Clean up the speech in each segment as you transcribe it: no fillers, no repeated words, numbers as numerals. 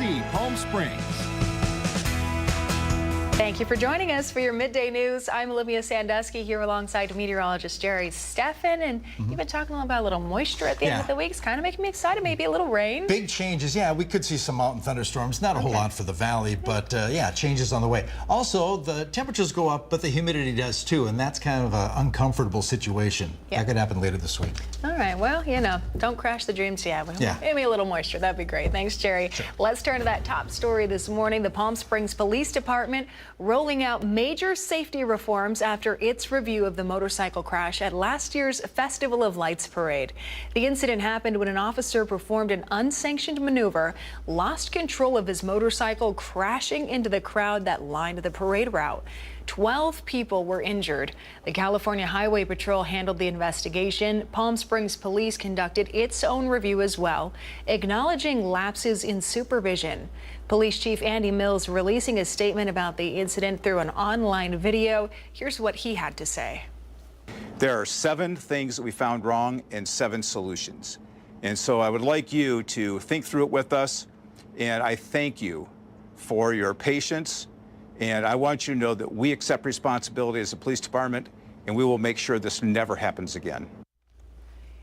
NBC Palm Springs. Thank you for joining us for your midday news. I'm Olivia Sandusky here alongside meteorologist Jerry Steffen, and you've been talking about a little moisture at the end of the week. It's kind of making me excited. Maybe a little rain. Big changes. Yeah, we could see some mountain thunderstorms. Not a whole lot for the valley, but yeah, changes on the way. Also, the temperatures go up, but the humidity does too, and that's kind of an uncomfortable situation. That could happen later this week. All right, well, you know, don't crash the dreams yet. Maybe a little moisture. That'd be great. Thanks, Jerry. Sure. Let's turn to that top story this morning. The Palm Springs Police Department rolling out major safety reforms after its review of the motorcycle crash at last year's Festival of Lights parade. The incident happened when an officer performed an unsanctioned maneuver, lost control of his motorcycle, crashing into the crowd that lined the parade route. 12 people were injured. The California Highway Patrol handled the investigation. Palm Springs Police conducted its own review as well, acknowledging lapses in supervision. Police Chief Andy Mills releasing a statement about the incident through an online video. Here's what he had to say. There are 7 things that we found wrong and 7 solutions. And so I would like you to think through it with us. And I thank you for your patience. And I want you to know that we accept responsibility as a police department, and we will make sure this never happens again.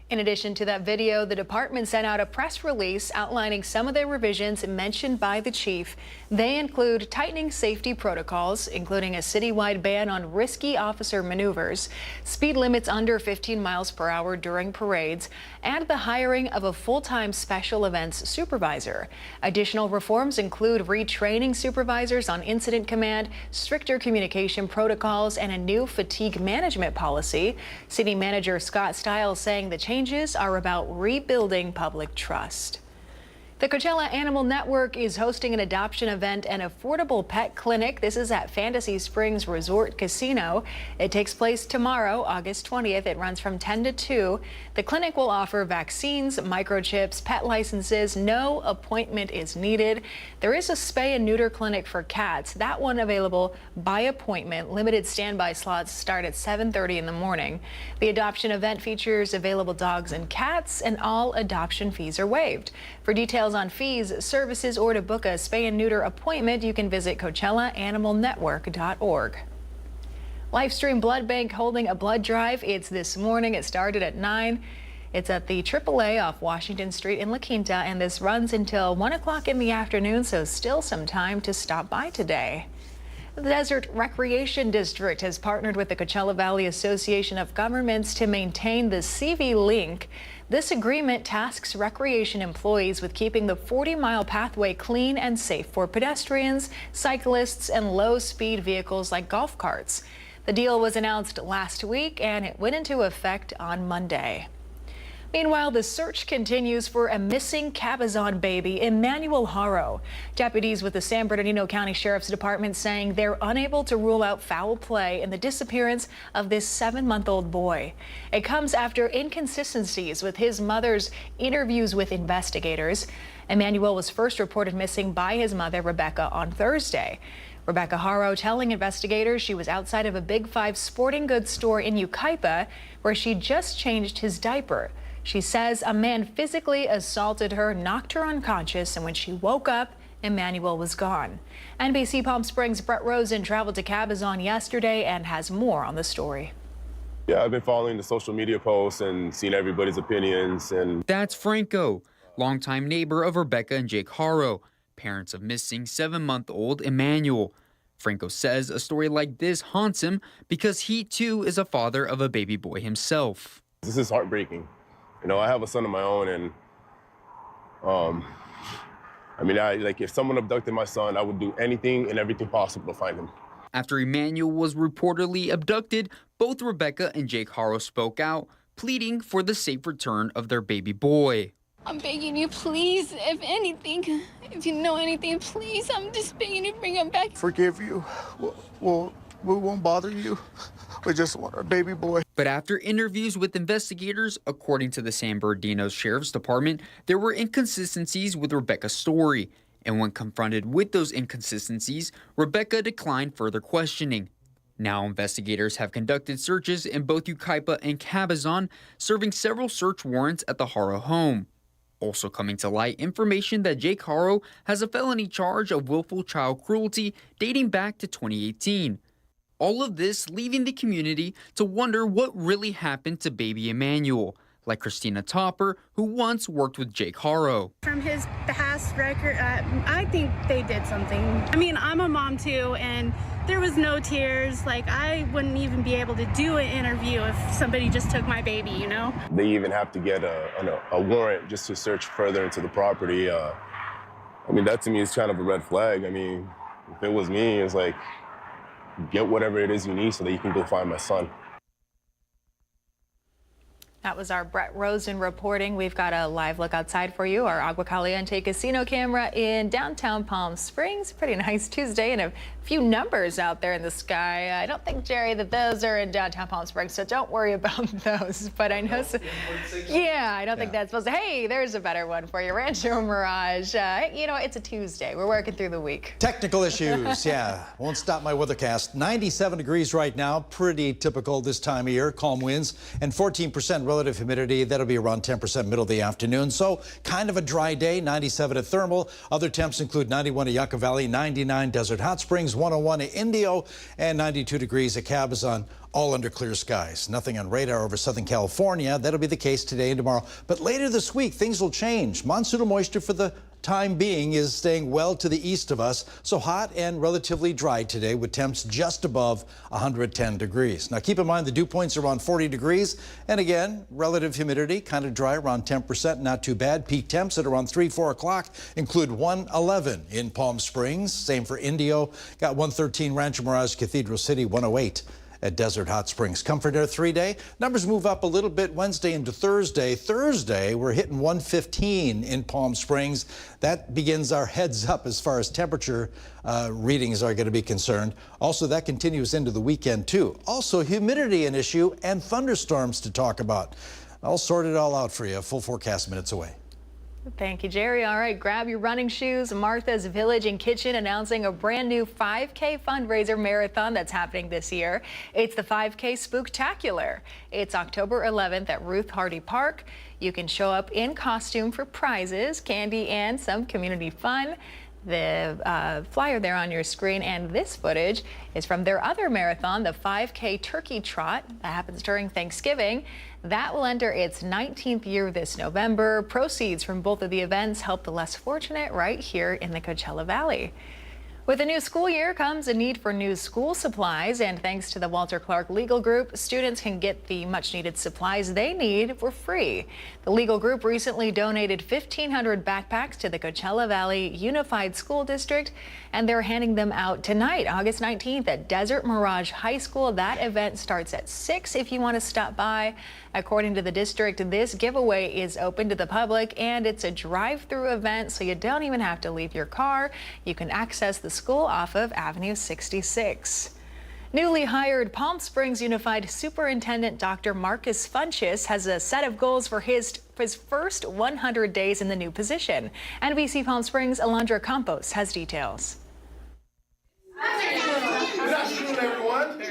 In addition to that video, the department sent out a press release outlining some of the revisions mentioned by the chief. They include tightening safety protocols, including a citywide ban on risky officer maneuvers, speed limits under 15 miles per hour during parades, and the hiring of a full-time special events supervisor. Additional reforms include retraining supervisors on incident command, stricter communication protocols, and a new fatigue management policy. City Manager Scott Stiles saying the changes are about rebuilding public trust. The Coachella Animal Network is hosting an adoption event and affordable pet clinic. This is at Fantasy Springs Resort Casino. It takes place tomorrow, August 20th. It runs from 10 to 2. The clinic will offer vaccines, microchips, pet licenses. No appointment is needed. There is a spay and neuter clinic for cats. That one available by appointment. Limited standby slots start at 7:30 in the morning. The adoption event features available dogs and cats, and all adoption fees are waived. For details on fees, services, or to book a spay and neuter appointment, you can visit CoachellaAnimalNetwork.org. Livestream Blood Bank holding a blood drive. It's this morning. It started at 9. It's at the AAA off Washington Street in La Quinta, and this runs until 1 o'clock in the afternoon, so still some time to stop by today. The Desert Recreation District has partnered with the Coachella Valley Association of Governments to maintain the CV Link. This agreement tasks recreation employees with keeping the 40-mile pathway clean and safe for pedestrians, cyclists, and low-speed vehicles like golf carts. The deal was announced last week, and it went into effect on Monday. Meanwhile, the search continues for a missing Cabazon baby, Emmanuel Haro. Deputies with the San Bernardino County Sheriff's Department saying they're unable to rule out foul play in the disappearance of this 7-month-old boy. It comes after inconsistencies with his mother's interviews with investigators. Emmanuel was first reported missing by his mother, Rebecca, on Thursday. Rebecca Haro telling investigators she was outside of a Big 5 sporting goods store in Yucaipa, where she just changed his diaper. She says a man physically assaulted her, knocked her unconscious, and when she woke up, Emmanuel was gone. NBC Palm Springs' Brett Rosen traveled to Cabazon yesterday and has more on the story. Yeah, I've been following the social media posts and seeing everybody's opinions. And that's Franco, longtime neighbor of Rebecca and Jake Haro, parents of missing 7-month-old Emmanuel. Franco says a story like this haunts him because he too is a father of a baby boy himself. This is heartbreaking. You know, I have a son of my own, and I mean, if someone abducted my son, I would do anything and everything possible to find him. After Emmanuel was reportedly abducted, both Rebecca and Jake Haro spoke out, pleading for the safe return of their baby boy. I'm begging you, please, if anything, if you know anything, please, I'm just begging you to bring him back. Forgive you. We won't bother you. We just want our baby boy. But after interviews with investigators, according to the San Bernardino Sheriff's Department, there were inconsistencies with Rebecca's story. And when confronted with those inconsistencies, Rebecca declined further questioning. Now investigators have conducted searches in both Yucaipa and Cabazon, serving several search warrants at the Haro home. Also coming to light, information that Jake Haro has a felony charge of willful child cruelty dating back to 2018. All of this leaving the community to wonder what really happened to baby Emmanuel, like Christina Topper, who once worked with Jake Haro. From his past record, I think they did something. I mean, I'm a mom too, and there was no tears. Like, I wouldn't even be able to do an interview if somebody just took my baby, you know? They even have to get a warrant just to search further into the property. I mean, that to me is kind of a red flag. I mean, if it was me, it's like, get whatever it is you need so that you can go find my son. That was our Brett Rosen reporting. We've got a live look outside for you. Our Agua Caliente casino camera in downtown Palm Springs. Pretty nice Tuesday and a few numbers out there in the sky. I don't think, Jerry, that those are in downtown Palm Springs, so don't worry about those. But I know, I don't think that's supposed to. Hey, there's a better one for you. Rancho Mirage. You know, it's a Tuesday. We're working through the week. Technical issues, yeah. Won't stop my weathercast. 97 degrees right now. Pretty typical this time of year. Calm winds and 14% relative humidity. That'll be around 10% middle of the afternoon. So kind of a dry day. 97 at Thermal. Other temps include 91 at Yucca Valley, 99 Desert Hot Springs, 101 at Indio, and 92 degrees at Cabazon. All under clear skies. Nothing on radar over Southern California. That'll be the case today and tomorrow. But later this week, things will change. Monsoonal moisture for the time being is staying well to the east of us. So hot and relatively dry today with temps just above 110 degrees. Now keep in mind the dew points are around 40 degrees. And again, relative humidity kind of dry around 10%. Not too bad. Peak temps at around 4 o'clock include 111 in Palm Springs. Same for Indio. Got 113 Rancho Mirage, Cathedral City, 108 at Desert Hot Springs. Comfort Air 3-day. Numbers move up a little bit Wednesday into Thursday. Thursday, we're hitting 115 in Palm Springs. That begins our heads up as far as temperature readings are going to be concerned. Also, that continues into the weekend, too. Also, humidity an issue and thunderstorms to talk about. I'll sort it all out for you. Full forecast minutes away. Thank you, Jerry. All right, grab your running shoes. Martha's Village and Kitchen announcing a brand new 5K fundraiser marathon that's happening this year. It's the 5K Spooktacular. It's October 11th at Ruth Hardy Park. You can show up in costume for prizes, candy, and some community fun. The flyer there on your screen and this footage is from their other marathon, the 5K Turkey Trot. That happens during Thanksgiving. That will enter its 19th year this November. Proceeds from both of the events help the less fortunate right here in the Coachella Valley. With the new school year comes a need for new school supplies, and thanks to the Walter Clark Legal Group, students can get the much-needed supplies they need for free. The Legal Group recently donated 1,500 backpacks to the Coachella Valley Unified School District, and they're handing them out tonight, August 19th at Desert Mirage High School. That event starts at 6 if you want to stop by. According to the district, this giveaway is open to the public, and it's a drive-through event, so you don't even have to leave your car. You can access the school off of Avenue 66. Newly hired Palm Springs Unified Superintendent Dr. Marcus Funchess has a set of goals for his first 100 days in the new position. NBC Palm Springs' Alondra Campos has details. Good afternoon, everyone.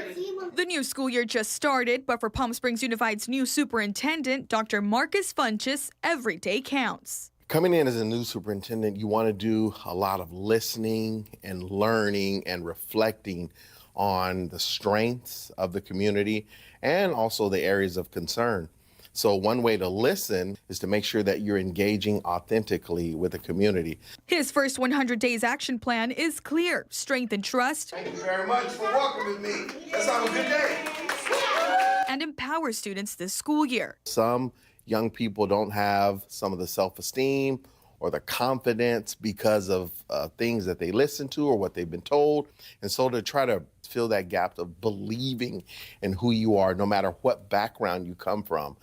The new school year just started, but for Palm Springs Unified's new superintendent, Dr. Marcus Funchess, every day counts. Coming in as a new superintendent, you want to do a lot of listening and learning and reflecting on the strengths of the community and also the areas of concern. So one way to listen is to make sure that you're engaging authentically with the community. His first 100 days action plan is clear: strength and trust. Thank you very much for welcoming me. Let's have a good day. And empower students this school year. Some young people don't have some of the self-esteem or the confidence because of things that they listen to or what they've been told. And so to try to fill that gap of believing in who you are, no matter what background you come from,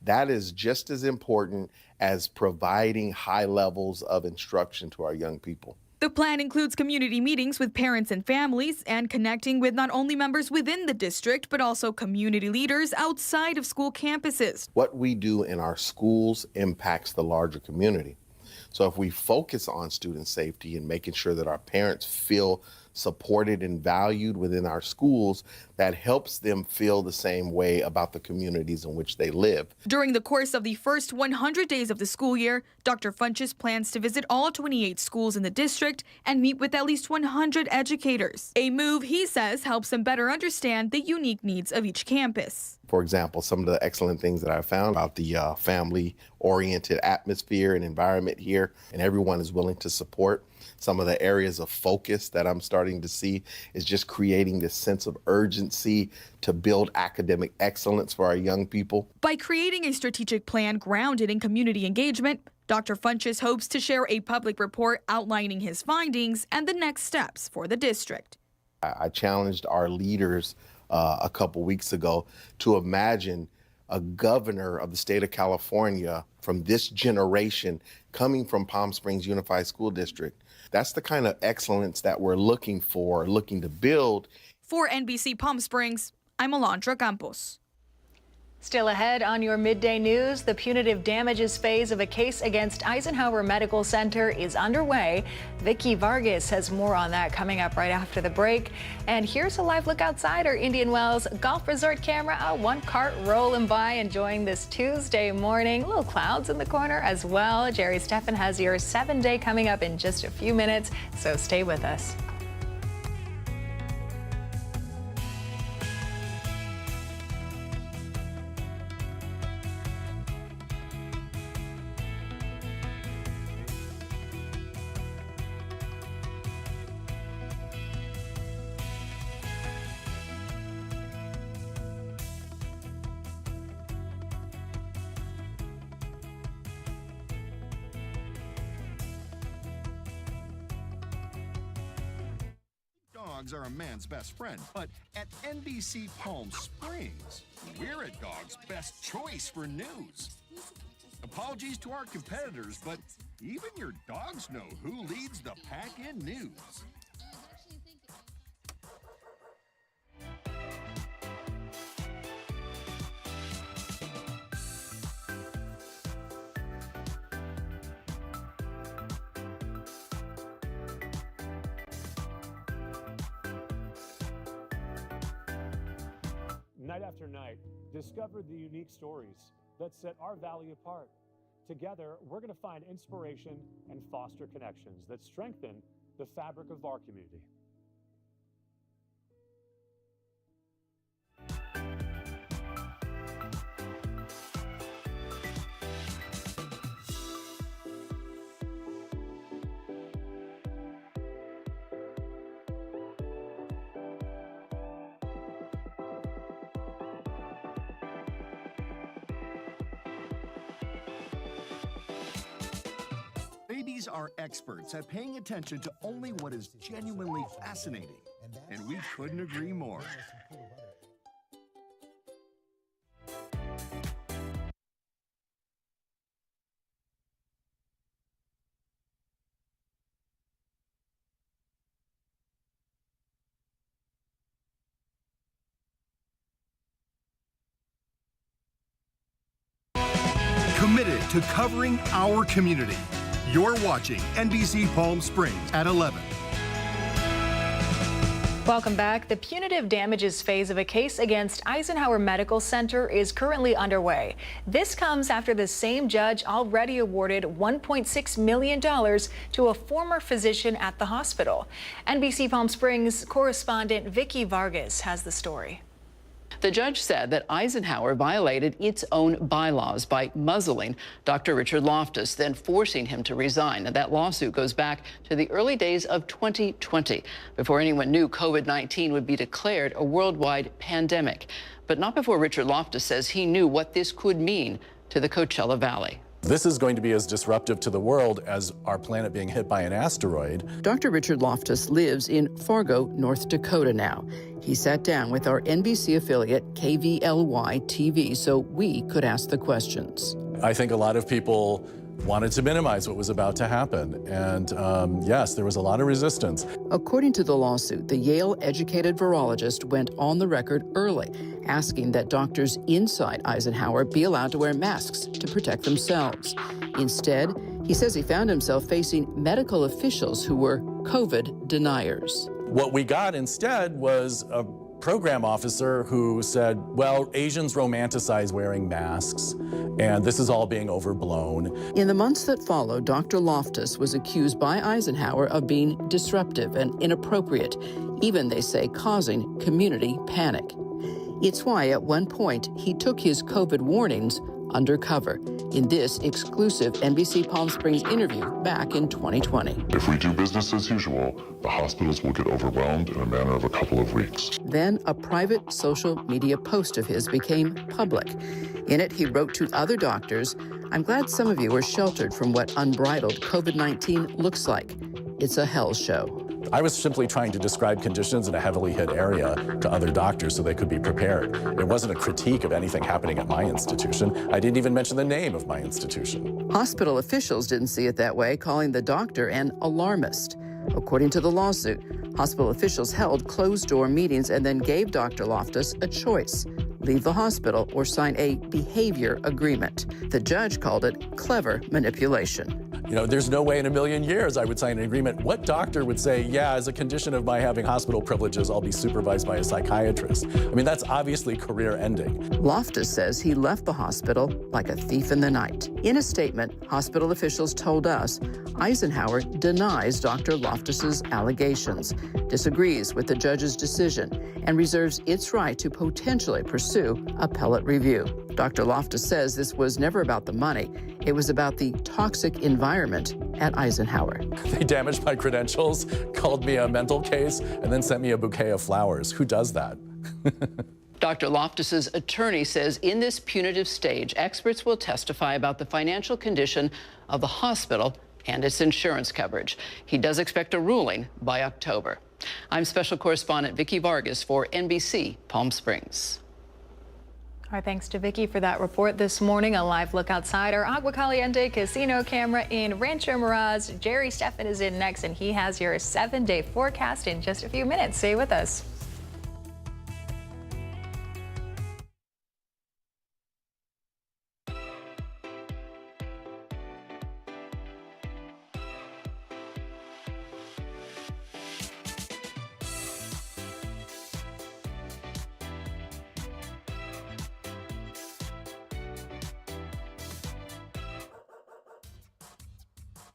that is just as important as providing high levels of instruction to our young people. The plan includes community meetings with parents and families and connecting with not only members within the district, but also community leaders outside of school campuses. What we do in our schools impacts the larger community. So if we focus on student safety and making sure that our parents feel supported and valued within our schools, that helps them feel the same way about the communities in which they live. During the course of the first 100 days of the school year, Dr. Funchess plans to visit all 28 schools in the district and meet with at least 100 educators. A move, he says, helps them better understand the unique needs of each campus. For example, some of the excellent things that I found about the family-oriented atmosphere and environment here, and everyone is willing to support. Some of the areas of focus that I'm starting to see is just creating this sense of urgency to build academic excellence for our young people. By creating a strategic plan grounded in community engagement, Dr. Funchess hopes to share a public report outlining his findings and the next steps for the district. I challenged our leaders a couple weeks ago to imagine a governor of the state of California from this generation coming from Palm Springs Unified School District. That's the kind of excellence that we're looking to build. For NBC Palm Springs, I'm Alondra Campos. Still ahead on your midday news, the punitive damages phase of a case against Eisenhower Medical Center is underway. Vicky Vargas has more on that coming up right after the break. And here's a live look outside our Indian Wells Golf Resort camera. One cart rolling by, enjoying this Tuesday morning. Little clouds in the corner as well. Jerry Steffen has your 7-day coming up in just a few minutes, so stay with us. Dogs are a man's best friend, but at NBC Palm Springs, we're a dog's best choice for news. Apologies to our competitors, but even your dogs know who leads the pack in news. Night after night, discover the unique stories that set our valley apart. Together, we're going to find inspiration and foster connections that strengthen the fabric of our community. Babies are experts at paying attention to only what is genuinely fascinating, and we couldn't agree more. Committed to covering our community. You're watching NBC Palm Springs at 11. Welcome back. The punitive damages phase of a case against Eisenhower Medical Center is currently underway. This comes after the same judge already awarded $1.6 million to a former physician at the hospital. NBC Palm Springs correspondent Vicky Vargas has the story. The judge said that Eisenhower violated its own bylaws by muzzling Dr. Richard Loftus, then forcing him to resign. And that lawsuit goes back to the early days of 2020, before anyone knew COVID-19 would be declared a worldwide pandemic. But not before Richard Loftus says he knew what this could mean to the Coachella Valley. This is going to be as disruptive to the world as our planet being hit by an asteroid. Dr. Richard Loftus lives in Fargo, North Dakota now. He sat down with our NBC affiliate KVLY TV so we could ask the questions. I think a lot of people wanted to minimize what was about to happen. And yes, there was a lot of resistance. According to the lawsuit, the Yale-educated virologist went on the record early, asking that doctors inside Eisenhower be allowed to wear masks to protect themselves. Instead, he says he found himself facing medical officials who were COVID deniers. What we got instead was a program officer who said, well, Asians romanticize wearing masks, and this is all being overblown. In the months that followed, Dr. Loftus was accused by Eisenhower of being disruptive and inappropriate, even, they say, causing community panic. It's why at one point he took his COVID warnings undercover in this exclusive NBC Palm Springs interview back in 2020. If we do business as usual, the hospitals will get overwhelmed in a matter of a couple of weeks. Then a private social media post of his became public. In it, he wrote to other doctors, "I'm glad some of you are sheltered from what unbridled COVID-19 looks like. It's a hell show." I was simply trying to describe conditions in a heavily hit area to other doctors so they could be prepared. It wasn't a critique of anything happening at my institution. I didn't even mention the name of my institution. Hospital officials didn't see it that way, calling the doctor an alarmist. According to the lawsuit, hospital officials held closed-door meetings and then gave Dr. Loftus a choice: leave the hospital or sign a behavior agreement. The judge called it clever manipulation. You know, there's no way in a million years I would sign an agreement. What doctor would say, yeah, as a condition of my having hospital privileges, I'll be supervised by a psychiatrist? I mean, that's obviously career ending. Loftus says he left the hospital like a thief in the night. In a statement, hospital officials told us Eisenhower denies Dr. Loftus's allegations, disagrees with the judge's decision, and reserves its right to potentially pursue appellate review. Dr. Loftus says this was never about the money. It was about the toxic environment at Eisenhower. They damaged my credentials, called me a mental case, and then sent me a bouquet of flowers. Who does that? Dr. Loftus's attorney says in this punitive stage, experts will testify about the financial condition of the hospital and its insurance coverage. He does expect a ruling by October. I'm Special Correspondent Vicki Vargas for NBC Palm Springs. Our thanks to Vicki for that report this morning. A live look outside our Agua Caliente casino camera in Rancho Mirage. Jerry Steffen is in next, and he has your 7-day forecast in just a few minutes. Stay with us.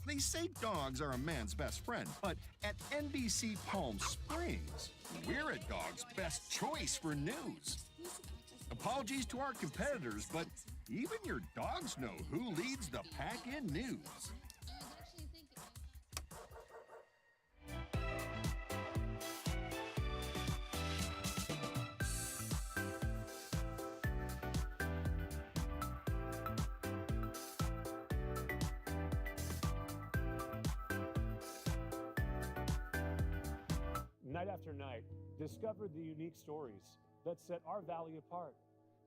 They say dogs are a man's best friend, but at NBC Palm Springs, we're a dog's best choice for news. Apologies to our competitors, but even your dogs know who leads the pack in news. Night after night, discover the unique stories that set our valley apart.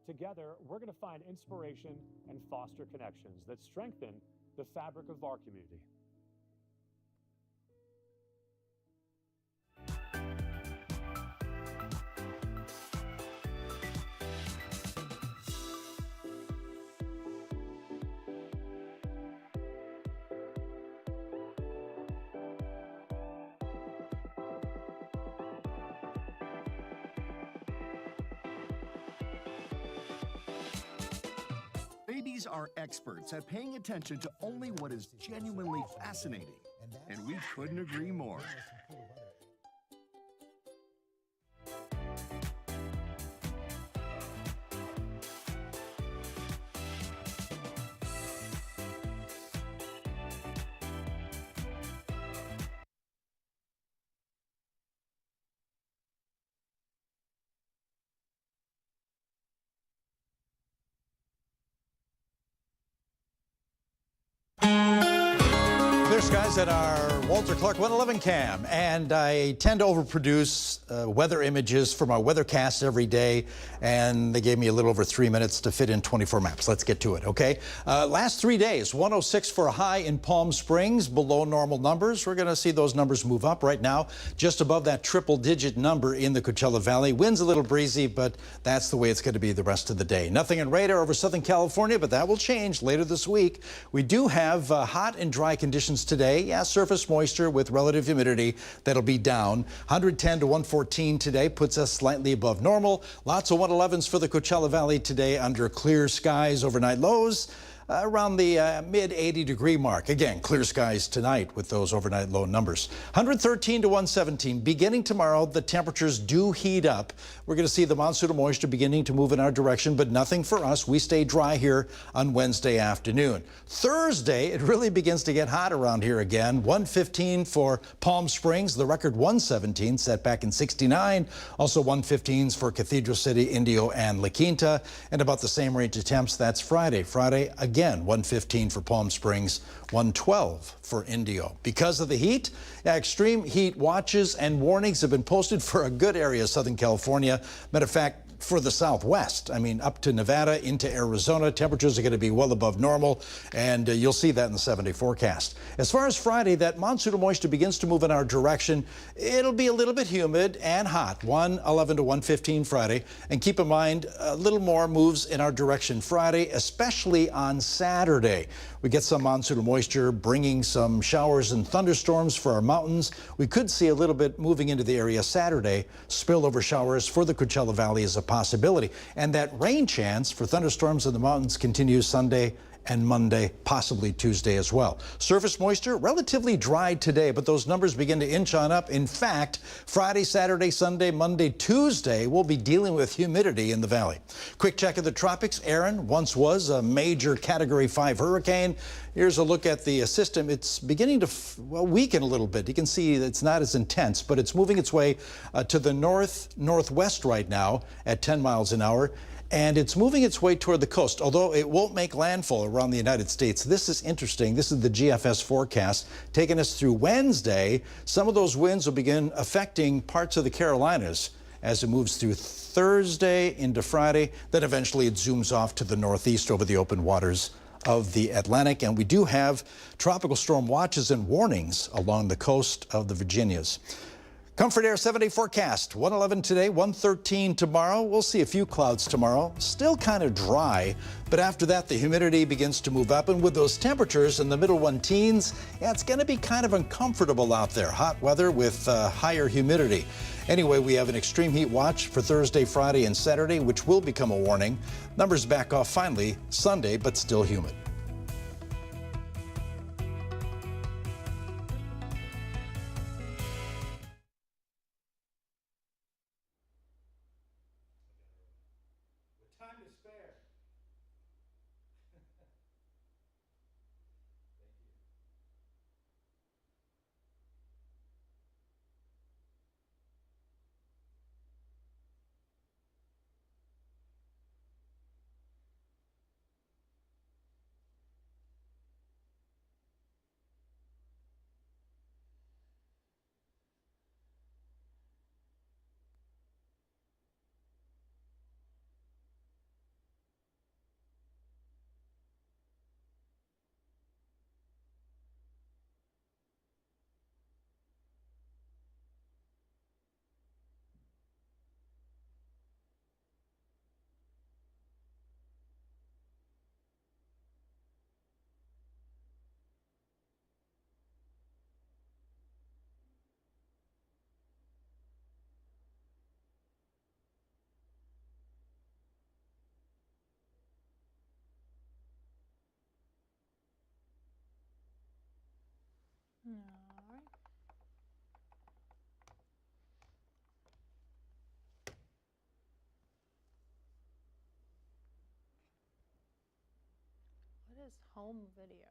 Together, we're going to find inspiration and foster connections that strengthen the fabric of our community. Babies are experts at paying attention to only what is genuinely fascinating, and we couldn't agree more. Clear skies at our Walter Clark 111 cam, and I tend to overproduce weather images for my weathercast every day, and they gave me a little over 3 minutes to fit in 24 maps. Let's get to it, okay? Last 3 days, 106 for a high in Palm Springs, below normal numbers. We're going to see those numbers move up right now, just above that triple-digit number in the Coachella Valley. Wind's a little breezy, but that's the way it's going to be the rest of the day. Nothing in radar over Southern California, but that will change later this week. We do have hot and dry conditions today. Yeah, surface moisture with relative humidity that'll be down. 110 to 114 today puts us slightly above normal. Lots of 111s for the Coachella Valley today under clear skies. Overnight lows around the mid 80-degree mark. Again, clear skies tonight with those overnight low numbers. 113 to 117. Beginning tomorrow, the temperatures do heat up. We're going to see the monsoonal moisture beginning to move in our direction, but nothing for us. We stay dry here on Wednesday afternoon. Thursday, it really begins to get hot around here again. 115 for Palm Springs, the record 117 set back in '69. Also 115s for Cathedral City, Indio, and La Quinta, and about the same range of temps. That's Friday. Friday again, 115 for Palm Springs, 112 for Indio. Because of the heat, extreme heat watches and warnings have been posted for a good area of Southern California. Matter of fact, for the Southwest, I mean, up to Nevada, into Arizona, temperatures are going to be well above normal, and you'll see that in the 7-day forecast. As far as Friday, that monsoonal moisture begins to move in our direction. It'll be a little bit humid and hot, 111 to 115 Friday. And keep in mind, a little more moves in our direction Friday, especially on Saturday. We get some monsoonal moisture bringing some showers and thunderstorms for our mountains. We could see a little bit moving into the area Saturday. Spillover showers for the Coachella Valley is a possibility. And that rain chance for thunderstorms in the mountains continues Sunday and Monday, possibly Tuesday as well. Surface moisture relatively dry today, but those numbers begin to inch on up. In fact, Friday, Saturday, Sunday, Monday, Tuesday, we'll be dealing with humidity in the valley. Quick check of the tropics. Aaron once was a major Category 5 hurricane. Here's a look at the system. It's beginning to weaken a little bit. You can see it's not as intense, but it's moving its way to the northwest right now at 10 miles an hour. And it's moving its way toward the coast, although it won't make landfall around the United States. This is interesting. This is the GFS forecast taking us through Wednesday. Some of those winds will begin affecting parts of the Carolinas as it moves through Thursday into Friday. Then eventually it zooms off to the northeast over the open waters of the Atlantic. And we do have tropical storm watches and warnings along the coast of the Virginias. Comfort Air 7-day forecast, 111 today, 113 tomorrow. We'll see a few clouds tomorrow. Still kind of dry, but after that, the humidity begins to move up. And with those temperatures in the middle 1-teens, yeah, it's going to be kind of uncomfortable out there. Hot weather with higher humidity. Anyway, we have an extreme heat watch for Thursday, Friday, and Saturday, which will become a warning. Numbers back off finally Sunday, but still humid. What is home video?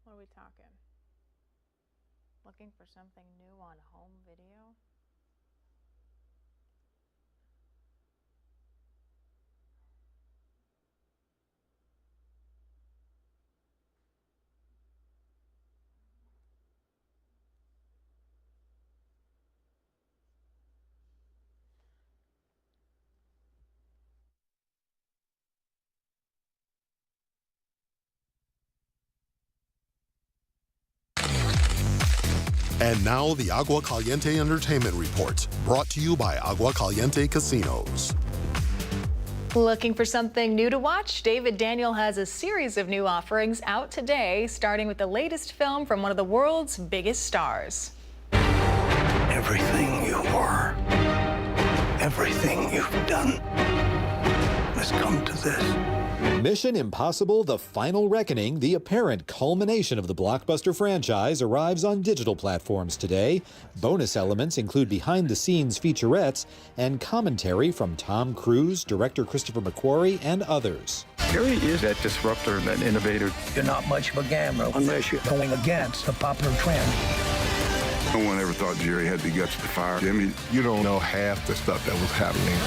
What are we talking? Looking for something new on home video? And now the Agua Caliente Entertainment Report, brought to you by Agua Caliente Casinos. Looking for something new to watch? David Daniel has a series of new offerings out today, starting with the latest film from one of the world's biggest stars. Everything you were, everything you've done has come to this. Mission Impossible: The Final Reckoning, the apparent culmination of the blockbuster franchise, arrives on digital platforms today. Bonus elements include behind-the-scenes featurettes and commentary from Tom Cruise, director Christopher McQuarrie, and others. Jerry is that disruptor, that innovator. You're not much of a gambler unless you're going against the popular trend. No one ever thought Jerry had the guts to fire Jimmy. You don't know half the stuff that was happening.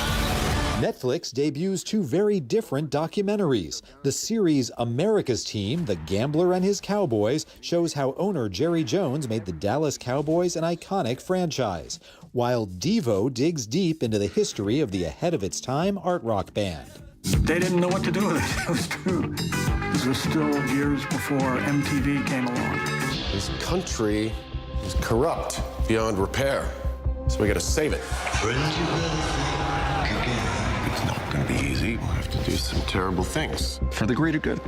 Netflix debuts two very different documentaries. The series America's Team, The Gambler and His Cowboys, shows how owner Jerry Jones made the Dallas Cowboys an iconic franchise, while Devo digs deep into the history of the ahead-of-its-time art rock band. They didn't know what to do with it. It was true. This was still years before MTV came along. This country is corrupt beyond repair, so we gotta save it. It's not gonna be easy. We'll have to do some terrible things for the greater good.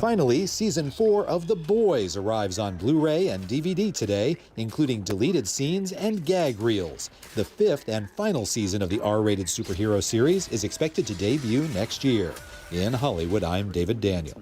Finally, Season 4 of The Boys arrives on Blu-ray and DVD today, including deleted scenes and gag reels. The 5th and final season of the R-rated superhero series is expected to debut next year. In Hollywood, I'm David Daniel.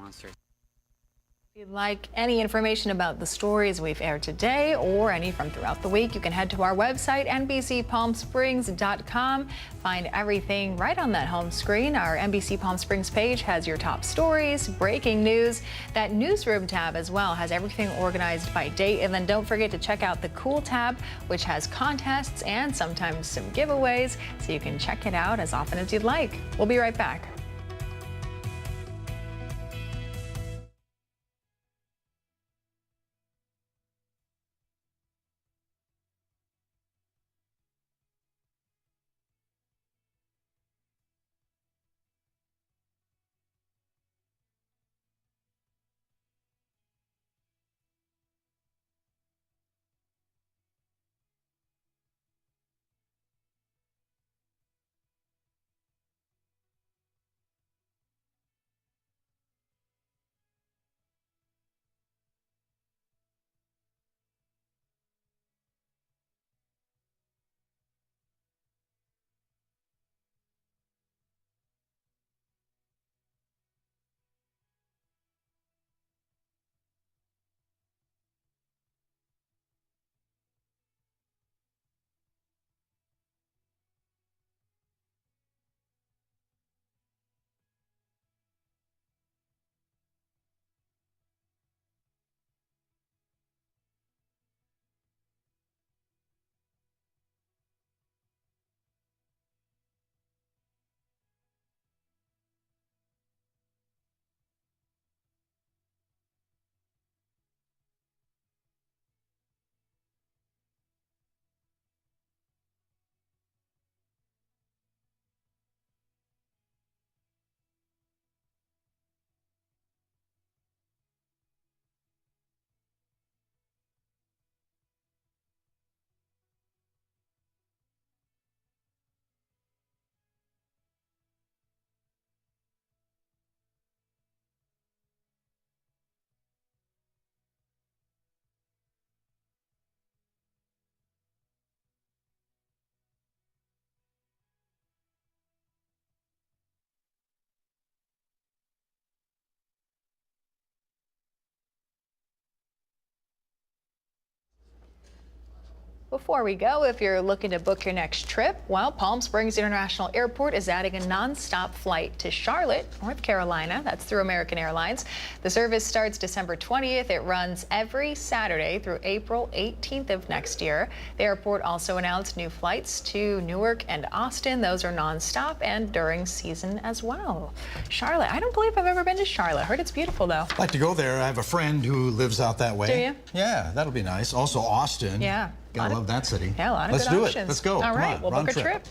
If you'd like any information about the stories we've aired today or any from throughout the week, you can head to our website, NBCPalmSprings.com. Find everything right on that home screen. Our NBC Palm Springs page has your top stories, breaking news. That newsroom tab as well has everything organized by date. And then don't forget to check out the Cool tab, which has contests and sometimes some giveaways, so you can check it out as often as you'd like. We'll be right back. Before we go, if you're looking to book your next trip, well, Palm Springs International Airport is adding a nonstop flight to Charlotte, North Carolina. That's through American Airlines. The service starts December 20th. It runs every Saturday through April 18th of next year. The airport also announced new flights to Newark and Austin. Those are nonstop and during season as well. Charlotte, I don't believe I've ever been to Charlotte. I heard it's beautiful, though. I'd like to go there. I have a friend who lives out that way. Do you? Yeah, that'll be nice. Also, Austin. Yeah. I love that city. Yeah, a lot of Let's good do options. it. Let's go. All Come right, on, we'll round book a trip.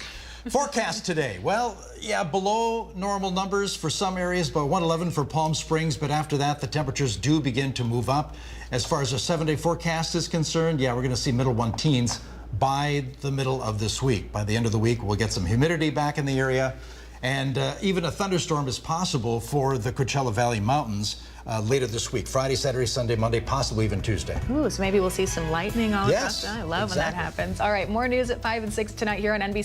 Forecast today. Well, yeah, below normal numbers for some areas, but 111 for Palm Springs. But after that, the temperatures do begin to move up. As far as our 7-day forecast is concerned, yeah, we're going to see middle 1 teens by the middle of this week. By the end of the week, we'll get some humidity back in the area. And even a thunderstorm is possible for the Coachella Valley Mountains later this week. Friday, Saturday, Sunday, Monday, possibly even Tuesday. Ooh, so maybe we'll see some lightning all across. Yes, I love when that happens. All right, more news at 5 and 6 tonight here on NBC.